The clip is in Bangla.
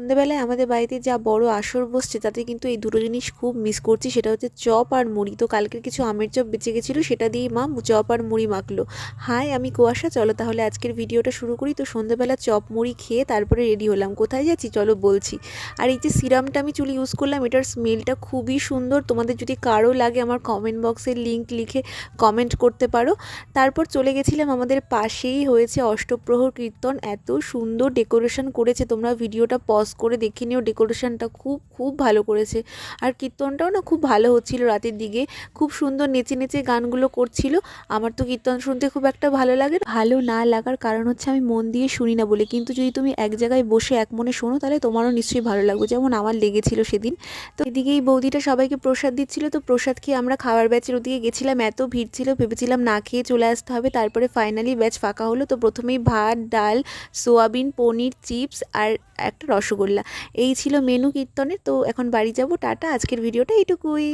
সন্ধ্যেবেলায় আমাদের বাড়িতে যা বড় আসর বসছে তাতে কিন্তু এই দুটো জিনিস খুব মিস করছি, সেটা হচ্ছে চপ আর মুড়ি। তো কালকের কিছু আমের চপ বেঁচে গেছিলো, সেটা দিয়েই মা চপ আর মুড়ি মাখলো। হাই, আমি কুয়াশা। চলো তাহলে আজকের ভিডিওটা শুরু করি। তো সন্ধ্যেবেলা চপ মুড়ি খেয়ে তারপরে রেডি হলাম। কোথায় যাচ্ছি চলো বলছি। আর এই যে সিরামটা আমি চুলে ইউজ করলাম, এটার স্মেলটা খুবই সুন্দর। তোমাদের যদি কারো লাগে আমার কমেন্ট বক্সের লিঙ্ক লিখে কমেন্ট করতে পারো। তারপর চলে গেছিলাম, আমাদের পাশেই হয়েছে অষ্টপ্রহর কীর্তন। এত সুন্দর ডেকোরেশন করেছে, তোমরা ভিডিওটা পজ করে দেখে নিও। ডেকোরেশনটা খুব খুব ভালো করেছে। আর কীর্তনটাও না খুব ভালো হচ্ছিল রাতের দিকে, খুব সুন্দর নেচে নেচে গানগুলো করছিল। আমার তো কীর্তন শুনতে খুব একটা ভালো লাগে। ভালো না লাগার কারণ হচ্ছে আমি মন দিয়ে শুনি না বলে, কিন্তু যদি তুমি এক জায়গায় বসে এক মনে শোনো তাহলে তোমারও নিশ্চয়ই ভালো লাগবে, যেমন আমার লেগেছিল সেদিন। তো এদিকেই বৌদিটা সবাইকে প্রসাদ দিচ্ছিল। তো প্রসাদ খেয়ে আমরা খাবার ব্যাচের ওদিকে গেছিলাম। এত ভিড় ছিল, ভেবেছিলাম না খেয়ে চলে আসতে হবে। তারপরে ফাইনালি ব্যাচ ফাঁকা হলো। তো প্রথমেই ভাত, ডাল, সোয়াবিন, পনির, চিপস আর একটা রসগোল্লা, এই ছিল মেনু কীর্তনের। তো এখন বাড়ি যাব। টাটা, আজকের ভিডিওটা এইটুকুই।